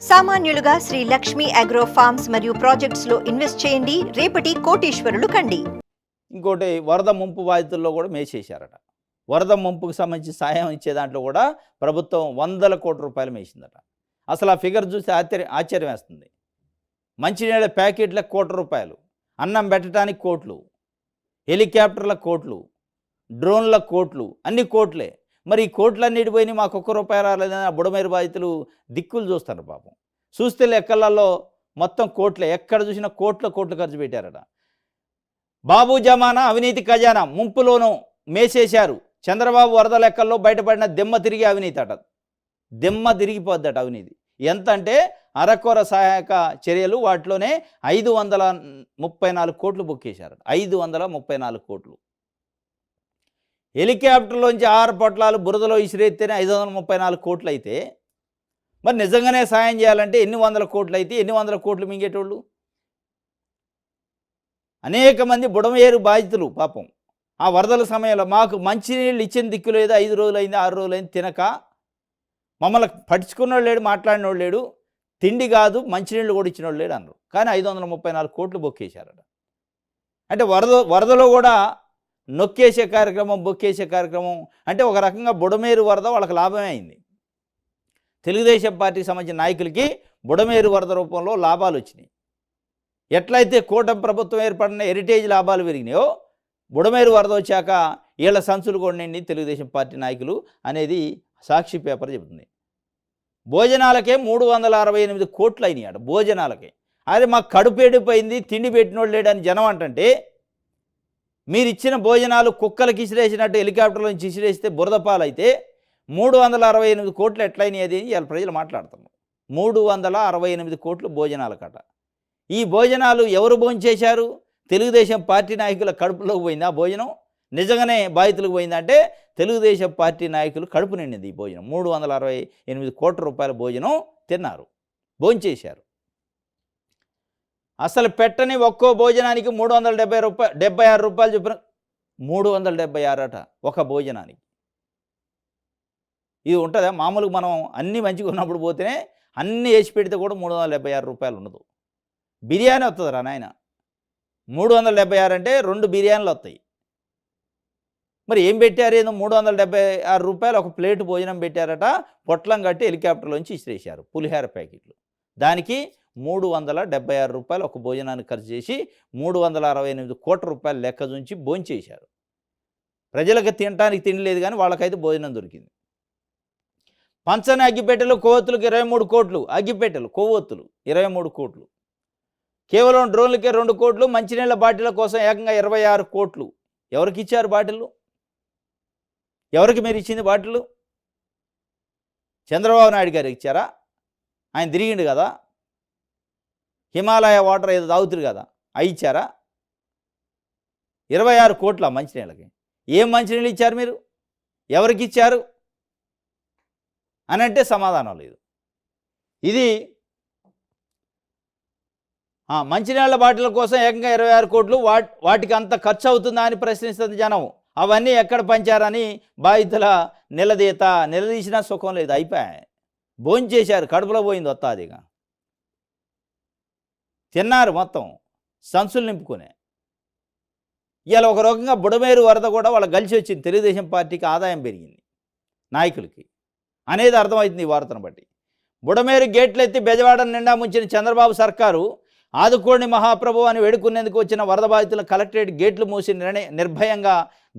సామాన్యులుగా Shri Lakshmi agro forms మరియు projects లో invest చేయండి, రేపటి కోటీశ్వరులు కండి. ఇంకోటి వరద ముంపు బాధితుల్లో కూడా మేసేశారట. వరద ముంపుకు సంబంధించి సాయం ఇచ్చే దాంట్లో కూడా ప్రభుత్వం వందల కోట్ల రూపాయలు మేసిందట. అసలు ఆ ఫిగర్ చూస్తే ఆశ్చర్యం వేస్తుంది. మంచినీళ్ళ ప్యాకెట్లకు ₹1,00,00,000, అన్నం పెట్టడానికి కోట్లు, హెలికాప్టర్ల కోట్లు, డ్రోన్ల కోట్లు, అన్ని కోట్లే. మరి ఈ కోట్లన్నిటి పోయి మాకు ₹1 రాలేదని బుడమేరు బాధితులు దిక్కులు చూస్తారు పాపం. చూస్తే లెక్కలలో మొత్తం కోట్లే, ఎక్కడ చూసినా కోట్లు ఖర్చు పెట్టారట. బాబు జమానా అవినీతి ఖజానా ముంపులోనూ మేసేశారు. చంద్రబాబు వరద లెక్కల్లో బయటపడిన దిమ్మ తిరిగి అవినీతి అట. దిమ్మ తిరిగిపోద్దట అవినీతి. ఎంత అంటే అరకొర సహాయక చర్యలు, వాటిలోనే 534 కోట్లు బుక్ చేశారట. 534 కోట్లు. హెలికాప్టర్లోంచి 6 పొట్లాలు బురదలో ఇసిరేస్తేనే 534 కోట్లు అయితే, మరి నిజంగానే సాయం చేయాలంటే ఎన్ని వందల కోట్లు అయితే ఎన్ని వందల కోట్లు మింగేటోళ్ళు? అనేక మంది బుడమేరు బాధితులు పాపం ఆ వరదల సమయంలో మాకు మంచినీళ్ళు ఇచ్చిన దిక్కు లేదు, 5 రోజులైంది 6 రోజులైంది తినక, మమ్మల్ని పట్టించుకున్నోడు లేడు, మాట్లాడినోడు లేడు, తిండి కాదు మంచినీళ్ళు కూడా ఇచ్చినోడు లేడు అన్నారు. కానీ 534 కోట్లు బొక్కేశారట. అంటే వరదలో కూడా నొక్కేసే కార్యక్రమం, బొక్కేసే కార్యక్రమం. అంటే ఒక రకంగా బుడమేరు వరద వాళ్ళకి లాభమే అయింది. తెలుగుదేశం పార్టీకి సంబంధించిన నాయకులకి బుడమేరు వరద రూపంలో లాభాలు వచ్చినాయి. ఎట్లయితే కూటమి ప్రభుత్వం ఏర్పడిన హెరిటేజ్ లాభాలు పెరిగినాయో, బుడమేరు వరద వచ్చాక వీళ్ళ సంచులు కొనండి తెలుగుదేశం పార్టీ నాయకులు అనేది సాక్షి పేపర్ చెబుతుంది. భోజనాలకే 368 కోట్లు అయినాయి అట. భోజనాలకే. అదే మాకు కడుపు ఎండిపోయింది, తిండి పెట్టినోడు లేడని జనం అంటుంటే, మీరు ఇచ్చిన భోజనాలు కుక్కలకి ఇసిరేసినట్టు హెలికాప్టర్ల నుంచి ఇసిరేస్తే బురద పాలైతే 368 కోట్లు ఎట్లయినాయి అది ఇవాళ ప్రజలు మాట్లాడుతున్నారు. 368 కోట్లు భోజనాలకట. ఈ భోజనాలు ఎవరు భోంచేశారు? తెలుగుదేశం పార్టీ నాయకుల కడుపులోకి పోయింది ఆ భోజనం. నిజంగానే బాధితులకు పోయిందంటే తెలుగుదేశం పార్టీ నాయకులు కడుపు నిండింది ఈ భోజనం. 368 కోట్ల రూపాయల భోజనం తిన్నారు, భోంచేశారు. అసలు పెట్టని ఒక్కో భోజనానికి 376 రూపాయలు చొప్పున. 376 అట ఒక భోజనానికి. ఇది ఉంటుందా? మామూలుగా మనం అన్నీ మంచిగా ఉన్నప్పుడు పోతేనే అన్నీ వేసి పెడితే కూడా 376 రూపాయలు ఉండదు. బిర్యానీ వస్తుంది రా నాయన. 376 అంటే 2 బిర్యానీలు వస్తాయి. మరి ఏం పెట్టారు? ఏదో 376 రూపాయలు ఒక ప్లేటు భోజనం పెట్టారట. పొట్లం కట్టి హెలికాప్టర్లోంచి ఇసిరేశారు పులిహార ప్యాకెట్లు. దానికి 376 రూపాయలు ఒక భోజనాన్ని ఖర్చు చేసి 368 కోట్ల రూపాయలు లెక్క చూంచి భోంచేశారు. ప్రజలకు తినడానికి తిండి లేదు, కానీ వాళ్ళకైతే భోజనం దొరికింది. పంచని అగ్గిపెట్టెలు కొవ్వొత్తులకు 23 కోట్లు. అగ్గిపెట్టెలు కొవ్వొత్తులు 23 కోట్లు. కేవలం డ్రోన్లకే 2 కోట్లు. మంచినీళ్ళ బాటిళ్ల కోసం ఏకంగా 26 కోట్లు. ఎవరికి ఇచ్చారు బాటిళ్ళు? ఎవరికి మీరు ఇచ్చింది బాటిళ్ళు? చంద్రబాబు నాయుడు గారికి ఇచ్చారా? ఆయన తిరిగిండు కదా, హిమాలయ వాటర్ ఏదో తాగుతురు కదా, అవి ఇచ్చారా? 26 కోట్ల మంచినీళ్ళకి. ఏం మంచినీళ్ళు ఇచ్చారు మీరు? ఎవరికి ఇచ్చారు అని అంటే సమాధానం లేదు. ఇది మంచినీళ్ళ బాటిల కోసం ఏకంగా 26 కోట్లు. వాటికి అంత ఖర్చు అవుతుందా అని ప్రశ్నిస్తుంది జనం. అవన్నీ ఎక్కడ పంచారని బాధితుల నిలదీసినా సుఖం లేదు. అయిపోయాయి, భోంచేశారు, కడుపులో పోయింది వస్తాదిగా. తిన్నారు మొత్తం సంచులు నింపుకునే. ఇలా ఒక రకంగా బుడమేరు వరద కూడా వాళ్ళకి కలిసి వచ్చింది. తెలుగుదేశం పార్టీకి ఆదాయం పెరిగింది నాయకులకి అనేది అర్థమవుతుంది ఈ వార్తను బట్టి. బుడమేరు గేట్లు ఎత్తి బెజవాడ నిండా ముంచిన చంద్రబాబు సర్కారు ఆదుకోండి మహాప్రభు అని వేడుకునేందుకు వచ్చిన వరద బాధితుల కలెక్టరేట్ గేట్లు మూసి నిర్భయంగా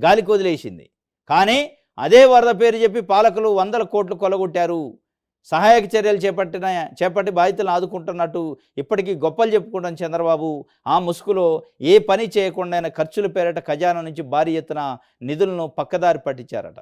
గాలికి వదిలేసింది. కానీ అదే వరద పేరు చెప్పి పాలకులు 100 కోట్లు కొల్లగొట్టారు. సహాయక చర్యలు చేపట్టి బాధితులను ఆదుకుంటున్నట్టు ఇప్పటికీ గొప్పలు చెప్పుకుంటున్న చంద్రబాబు ఆ ముసుగులో ఏ పని చేయకుండా ఖర్చుల పేరిట ఖజానా నుంచి భారీ ఎత్తున నిధులను పక్కదారి పట్టించారట.